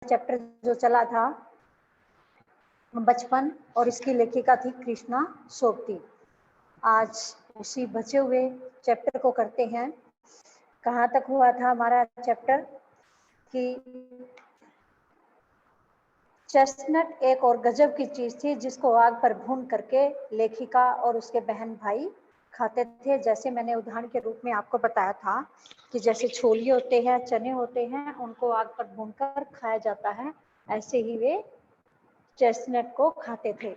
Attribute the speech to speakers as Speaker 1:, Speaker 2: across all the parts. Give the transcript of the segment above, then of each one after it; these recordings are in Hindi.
Speaker 1: चैप्टर जो चला था बचपन, और इसकी लेखिका थी कृष्णा सोबती। आज उसी बचे हुए चैप्टर को करते हैं। कहाँ तक हुआ था हमारा चैप्टर कि चेस्टनट एक और गजब की चीज थी जिसको आग पर भून करके लेखिका और उसके बहन भाई खाते थे। जैसे मैंने उदाहरण के रूप में आपको बताया था कि जैसे छोले होते हैं, चने होते हैं, उनको आग पर भूनकर खाया जाता है, ऐसे ही वे चेस्टनट को खाते थे।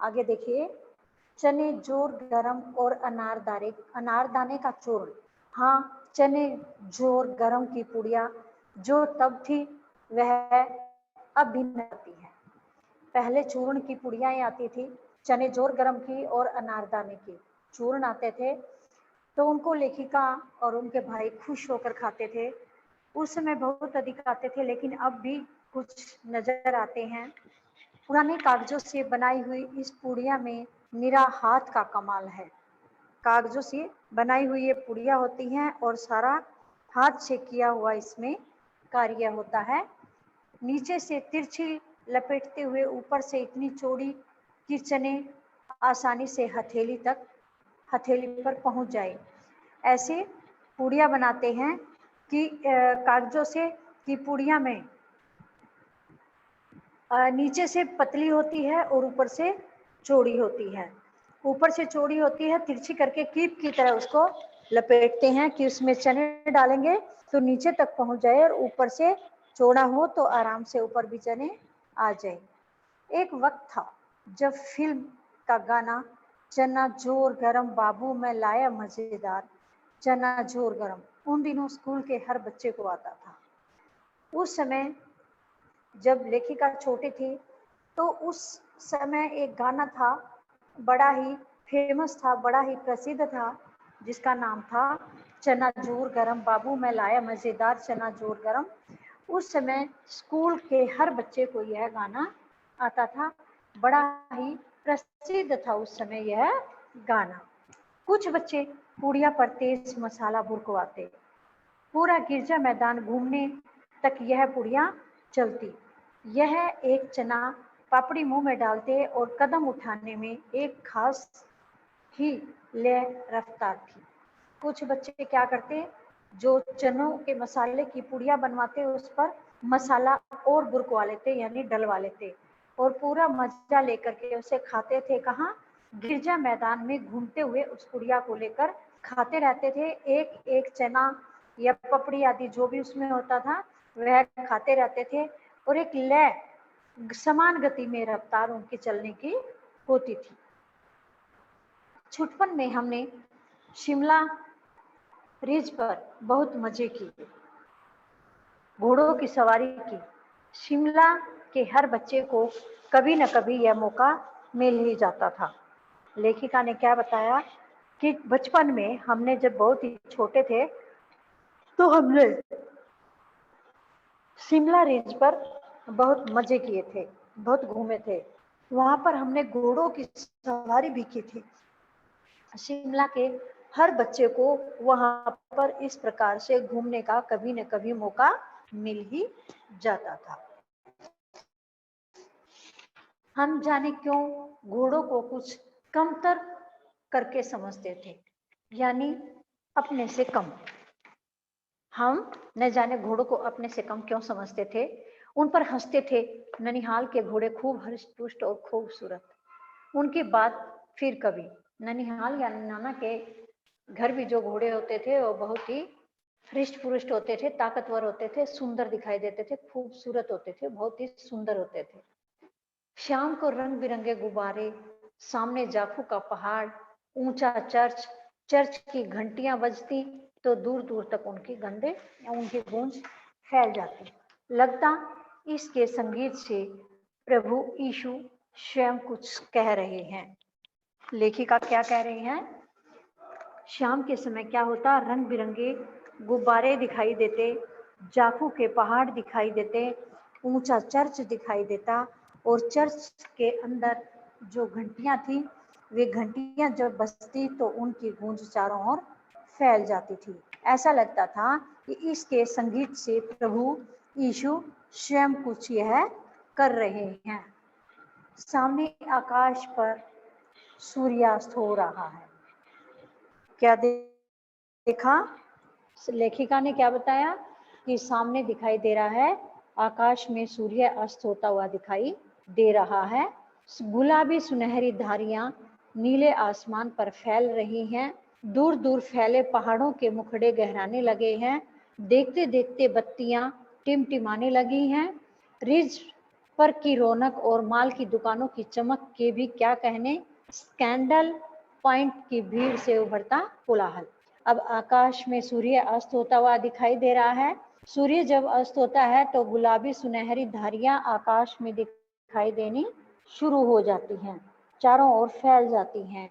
Speaker 1: आगे देखिए, चने जोर गरम और अनारदाने का चूर्ण। हाँ, चने जोर गरम की पुड़िया जो तब थी वह अब भी आती है। पहले चूर्ण की पुड़ियाएं आती थी, चने जोर गरम की और अनारदाने की चूर्ण आते थे, तो उनको लेखिका और उनके भाई खुश होकर खाते थे। उस समय बहुत अधिक आते थे, लेकिन अब भी कुछ नजर आते हैं। पुराने कागजों से बनाई हुई इस पुड़िया में निरा हाथ का कमाल है। कागजों से बनाई हुई ये पुड़िया होती हैं और सारा हाथ से किया हुआ इसमें कार्य होता है। नीचे से तिरछी लपेटते हुए ऊपर से इतनी चौड़ी कि चने आसानी से हथेली पर पहुंच जाए। ऐसे पुड़िया बनाते हैं कि कागजों से कि पुड़िया में नीचे से पतली होती है और ऊपर से चौड़ी होती है। ऊपर से चौड़ी होती है, तिरछी करके कीप की तरह उसको लपेटते हैं कि उसमें चने डालेंगे तो नीचे तक पहुंच जाए, और ऊपर से चौड़ा हो तो आराम से ऊपर भी चने आ जाए। एक वक्त था जब फिल्म का गाना चना जोर गरम बाबू मैं लाया मजेदार, चना जोर गरम उन दिनों स्कूल के हर बच्चे को आता था। उस समय जब लेखिका छोटी थी तो उस समय एक गाना था, बड़ा ही फेमस था, बड़ा ही प्रसिद्ध था, जिसका नाम था चना जोर गरम बाबू मैं लाया मजेदार, चना जोर गरम। उस समय स्कूल के हर बच्चे को यह गाना आता था, बड़ा ही प्रसिद्ध था उस समय यह गाना। कुछ बच्चे पुड़िया पर तेज मसाला बुरकवाते, पूरा गिरजा मैदान घूमने तक यह पुड़िया चलती। यह एक चना पापड़ी मुंह में डालते और कदम उठाने में एक खास ही लय रफ्तार थी। कुछ बच्चे क्या करते, जो चनों के मसाले की पुड़िया बनवाते उस पर मसाला और बुरकवा लेते, यानी डलवा लेते, और पूरा मजा लेकर के उसे खाते थे। कहाँ? गिरजा मैदान में घूमते हुए उस पुड़िया को लेकर खाते रहते थे। एक एक चना या पपड़ी आदि जो भी उसमें होता था वह खाते रहते थे, और एक लय समान गति में रफ्तार उनकी चलने की होती थी। छुटपन में हमने शिमला रिज पर बहुत मजे किए, घोड़ों की सवारी की। शिमला के हर बच्चे को कभी न कभी यह मौका मिल ही जाता था। लेखिका ने क्या बताया कि बचपन में हमने जब बहुत ही छोटे थे तो हमने शिमला रिज पर बहुत मजे किए थे, बहुत घूमे थे। वहां पर हमने घोड़ों की सवारी भी की थी। शिमला के हर बच्चे को वहां पर इस प्रकार से घूमने का कभी न कभी मौका मिल ही जाता था। हम जाने क्यों घोड़ों को कुछ कमतर करके समझते थे, यानी अपने से कम। हम न जाने घोड़ों को अपने से कम क्यों समझते थे, उन पर हंसते थे। ननिहाल के घोड़े खूब हृष्ट पुष्ट और खूबसूरत। उनकी बात फिर कभी। ननिहाल या नाना के घर भी जो घोड़े होते थे वो बहुत ही हृष्ट पुष्ट होते थे, ताकतवर होते थे, सुंदर दिखाई देते थे, खूबसूरत होते थे, बहुत ही सुंदर होते थे। शाम को रंग बिरंगे गुब्बारे, सामने जाखू का पहाड़, ऊंचा चर्च, चर्च की घंटियां बजती तो दूर दूर तक उनकी गूंज फैल जाती। लगता इसके संगीत से प्रभु यीशु स्वयं कुछ कह रहे हैं। लेखिका क्या कह रही हैं? शाम के समय क्या होता, रंग बिरंगे गुब्बारे दिखाई देते, जाखू के पहाड़ दिखाई देते, ऊंचा चर्च दिखाई देता, और चर्च के अंदर जो घंटियां थी वे घंटियां जब बजती तो उनकी गूंज चारों ओर फैल जाती थी। ऐसा लगता था कि इसके संगीत से प्रभु यीशु स्वयं कुछ यह कर रहे हैं। सामने आकाश पर सूर्यास्त हो रहा है। क्या देखा? लेखिका ने क्या बताया कि सामने दिखाई दे रहा है, आकाश में सूर्य अस्त होता हुआ दिखाई दे रहा है। गुलाबी सुनहरी धारियां नीले आसमान पर फैल रही हैं। दूर दूर फैले पहाड़ों के मुखड़े गहराने लगे हैं। देखते देखते बत्तियां टिमटिमाने लगी हैं। रिज पर की रौनक और माल की दुकानों की चमक के भी क्या कहने। स्कैंडल पॉइंट की भीड़ से उभरता कोलाहल। अब आकाश में सूर्य अस्त होता हुआ दिखाई दे रहा है। सूर्य जब अस्त होता है तो गुलाबी सुनहरी धारियां आकाश में दिखाई देनी शुरू हो जाती हैं, चारों ओर फैल जाती हैं।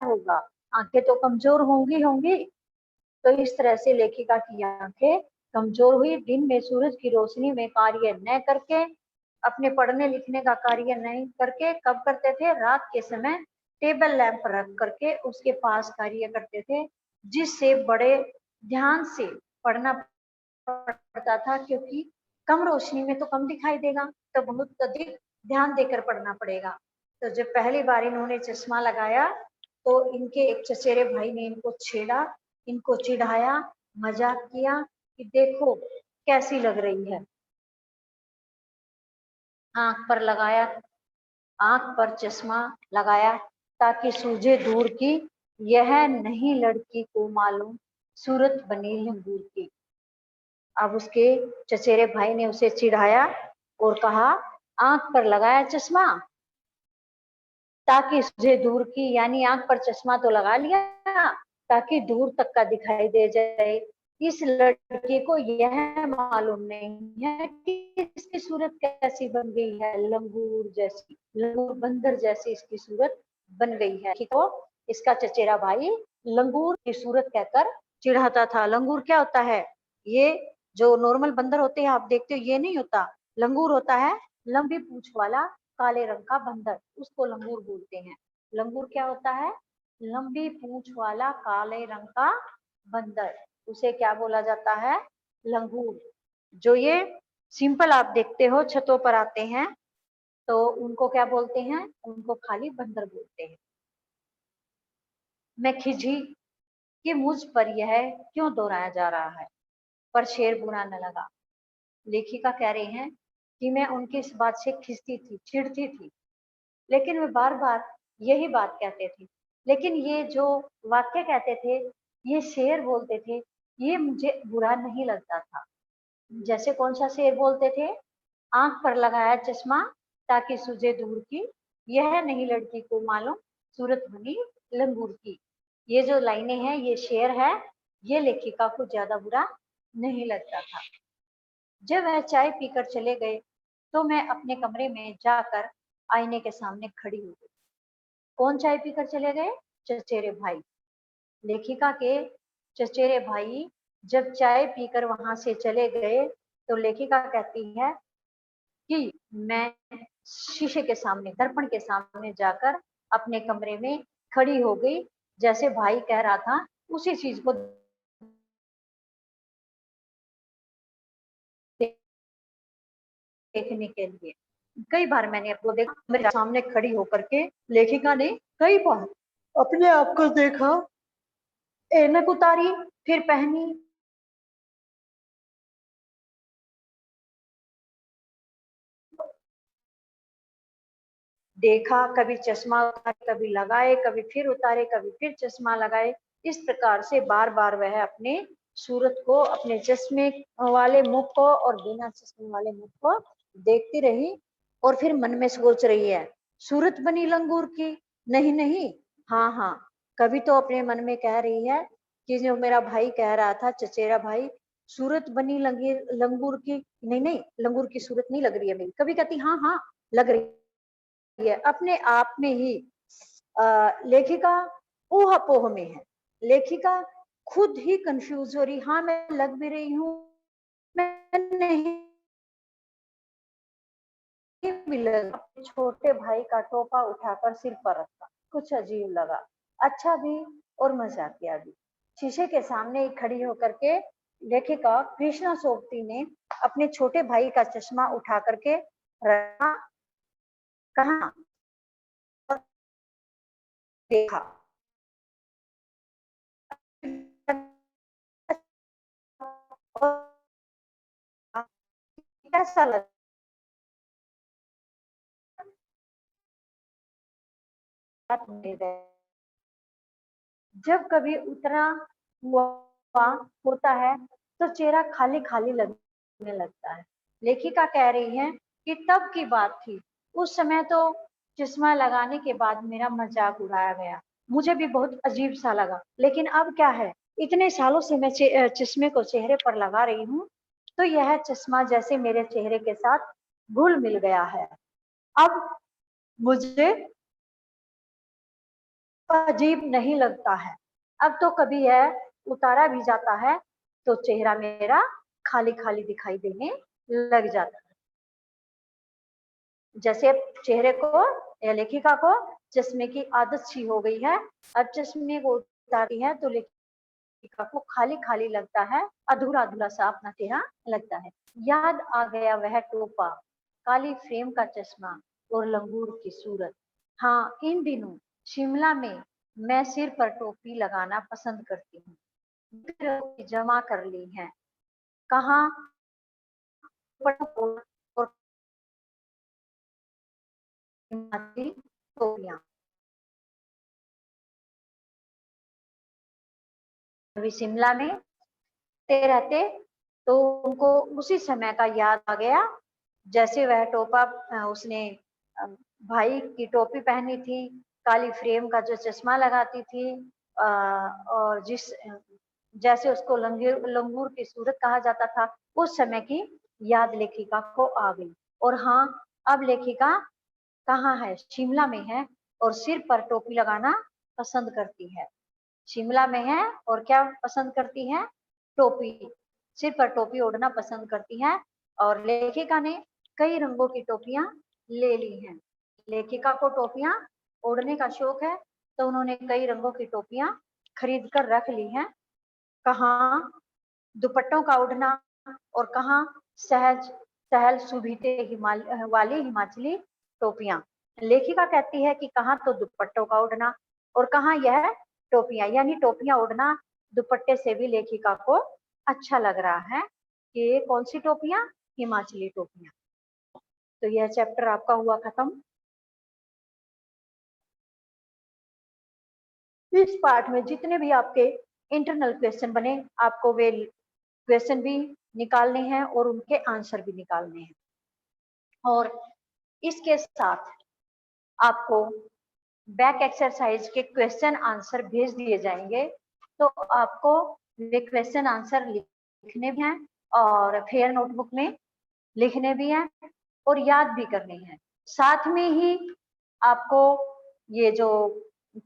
Speaker 1: होगा, आंखें तो कमजोर होंगी होंगी। तो इस तरह से लेखिका की आंखें कमजोर हुई। दिन में सूरज की रोशनी में कार्य न करके, अपने पढ़ने लिखने का कार्य नहीं करके, कब करते थे? रात के समय टेबल लैंप रख करके उसके पास कार्य करते थे, जिससे बड़े ध्यान से पढ़ना पड़ता था, क्योंकि कम रोशनी में तो कम दिखाई देगा, तो बहुत अधिक ध्यान देकर पढ़ना पड़ेगा। तो जब पहली बार इन्होंने चश्मा लगाया तो इनके एक चचेरे भाई ने इनको छेड़ा, इनको चिढ़ाया, मजाक किया कि देखो कैसी लग रही है। आंख पर लगाया, आंख पर चश्मा लगाया ताकि सूझे दूर की, यह नहीं लड़की को मालूम सूरत बनी लंगूर की। अब उसके चचेरे भाई ने उसे चिढ़ाया और कहा, आंख पर लगाया चश्मा ताकि सूझे दूर की, यानी आंख पर चश्मा तो लगा लिया ताकि दूर तक का दिखाई दे जाए। इस लड़के को यह मालूम नहीं है कि इसकी सूरत कैसी बन गई है, लंगूर जैसी, लंगूर बंदर जैसी इसकी सूरत बन गई है। तो इसका चचेरा भाई लंगूर की सूरत कहकर चिढ़ाता था। लंगूर क्या होता है? ये जो नॉर्मल बंदर होते हैं आप देखते हो, ये नहीं होता। लंगूर होता है लंबी पूंछ वाला काले रंग का बंदर, उसको लंगूर बोलते हैं। लंगूर क्या होता है? लंबी पूंछ वाला काले रंग का बंदर, उसे क्या बोला जाता है? लंगूर। जो ये सिंपल आप देखते हो छतों पर आते हैं, तो उनको क्या बोलते हैं? उनको खाली बंदर बोलते हैं। मैं खिझी कि मुझ पर यह क्यों दोहराया जा रहा है, पर शेर बुरा न लगा। लेखिका कह रही हैं कि मैं उनकी इस बात से खिंचती थी, चिढ़ती थी, लेकिन वे बार बार यही बात कहते थे। लेकिन ये जो वाक्य कहते थे, ये शेर बोलते थे, ये मुझे बुरा नहीं लगता था। जैसे कौन सा शेर बोलते थे? आंख पर लगाया चश्मा ताकि सूझे दूर की, यह नहीं लड़की को मालूम सूरत बनी लंगूर की। ये जो लाइनें हैं ये शेर है, ये लेखिका को ज्यादा बुरा नहीं लगता था। जब वह चाय पीकर चले गए तो मैं अपने कमरे में जाकर आईने के सामने खड़ी हो गई। कौन चाय पीकर चले गए? चचेरे भाई। लेखिका के चचेरे भाई जब चाय पीकर वहां से चले गए तो लेखिका कहती है कि मैं शीशे के सामने, दर्पण के सामने जाकर अपने कमरे में खड़ी हो गई। जैसे भाई कह रहा था उसी चीज को देखने के लिए कई बार मैंने आपको देखा, मेरे सामने खड़ी होकर के लेखिका ने कई बार अपने आप को देखा, ऐनक उतारी, फिर पहनी, देखा, कभी चश्मा उतारे, कभी लगाए, कभी फिर उतारे, कभी फिर चश्मा लगाए। इस प्रकार से बार बार वह अपने सूरत को, अपने चश्मे वाले मुख को और बिना चश्मे वाले मुख को देखती रही। और फिर मन में सोच रही है, सूरत बनी लंगूर की? नहीं नहीं, हाँ हाँ, कभी तो अपने मन में कह रही है कि जो मेरा भाई कह रहा था, चचेरा भाई, सूरत बनी लंगूर की, नहीं नहीं, लंगूर की सूरत नहीं लग रही है मेरी। कभी कहती हाँ हाँ लग रही है। अपने आप में ही लेखिका ऊहापोह में है। लेखिका खुद ही कंफ्यूज हो रही, हाँ मैं लग भी रही हूँ, मैं नहीं भी लग। छोटे भाई का टोपा उठाकर सिर पर रखा, कुछ अजीब लगा, अच्छा भी और मजाकिया भी। शीशे के सामने ही खड़ी होकर के लेखिका कृष्णा सोबती ने अपने छोटे भाई का चश्मा उठा करके रखा, कहा, देखा, कैसा लगा? जब कभी उतना हुआ होता है तो चेहरा खाली खाली लगने लगता है। लेखिका कह रही है कि तब की बात थी, उस समय तो चश्मा लगाने के बाद मेरा मजाक उड़ाया गया, मुझे भी बहुत अजीब सा लगा। लेकिन अब क्या है, इतने सालों से मैं चश्मे को चेहरे पर लगा रही हूँ, तो यह चश्मा जैसे मेरे चेहरे के साथ घुल मिल गया है। अब मुझे अजीब नहीं लगता है। अब तो कभी है उतारा भी जाता है तो चेहरा मेरा खाली खाली दिखाई देने लग जाता है। जैसे चेहरे को या लेखिका को चश्मे की आदत सी हो गई है। अब चश्मे को उतारती है तो लेखिका को खाली खाली लगता है, अधूरा अधूरा सा अपना चेहरा लगता है। याद आ गया वह टोपा, काली फ्रेम का चश्मा और लंगूर की सूरत। हाँ, इन दिनों शिमला में मैं सिर पर टोपी लगाना पसंद करती हूँ। जमा कर ली है कहाँ और टोपियां। अभी शिमला में रहते तो उनको उसी समय का याद आ गया, जैसे वह टोपा उसने भाई की टोपी पहनी थी, काली फ्रेम का जो चश्मा लगाती थी, और जिस जैसे उसको लंगूर की सूरत कहा जाता था, उस समय की याद लेखिका को आ गई। और हाँ, अब लेखिका कहाँ है? शिमला में है और सिर पर टोपी लगाना पसंद करती है। शिमला में है और क्या पसंद करती है? टोपी, सिर पर टोपी ओढ़ना पसंद करती है। और लेखिका ने कई रंगों की टोपियां ले ली हैं। लेखिका को टोपियां ओढ़ने का शौक है तो उन्होंने कई रंगों की टोपियां खरीद कर रख ली हैं। कहाँ दुपट्टों का ओढ़ना और कहाँ सहज सहल सुभीते वाली हिमाचली टोपियां। लेखिका कहती है कि कहाँ तो दुपट्टों का ओढ़ना और कहाँ यह टोपियां, यानी टोपियां ओढ़ना दुपट्टे से भी लेखिका को अच्छा लग रहा है कि ये कौन सी टोपियां? हिमाचली टोपियां। तो यह चैप्टर आपका हुआ खत्म। इस पार्ट में जितने भी आपके इंटरनल क्वेश्चन बने, आपको वे क्वेश्चन भी निकालने हैं और उनके आंसर भी निकालने हैं। और इसके साथ आपको बैक एक्सरसाइज के क्वेश्चन आंसर भेज दिए जाएंगे, तो आपको वे क्वेश्चन आंसर लिखने भी हैं और फेयर नोटबुक में लिखने भी हैं और याद भी करने हैं। साथ में ही आपको ये जो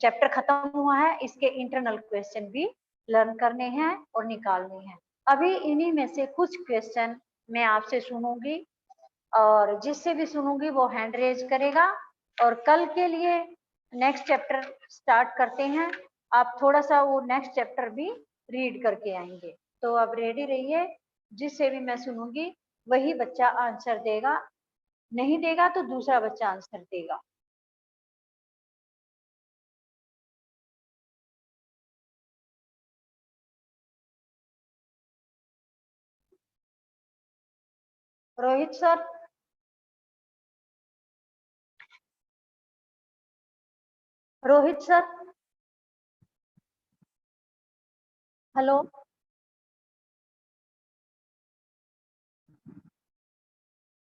Speaker 1: चैप्टर खत्म हुआ है इसके इंटरनल क्वेश्चन भी लर्न करने हैं और निकालने हैं। अभी इन्हीं में से कुछ क्वेश्चन मैं आपसे सुनूंगी और जिससे भी सुनूंगी वो हैंड रेज करेगा। और कल के लिए नेक्स्ट चैप्टर स्टार्ट करते हैं। आप थोड़ा सा वो नेक्स्ट चैप्टर भी रीड करके आएंगे। तो अब रेडी रहिए, जिससे भी मैं सुनूंगी वही बच्चा आंसर देगा, नहीं देगा तो दूसरा बच्चा आंसर देगा। Rohit sir, Rohit sir, hello.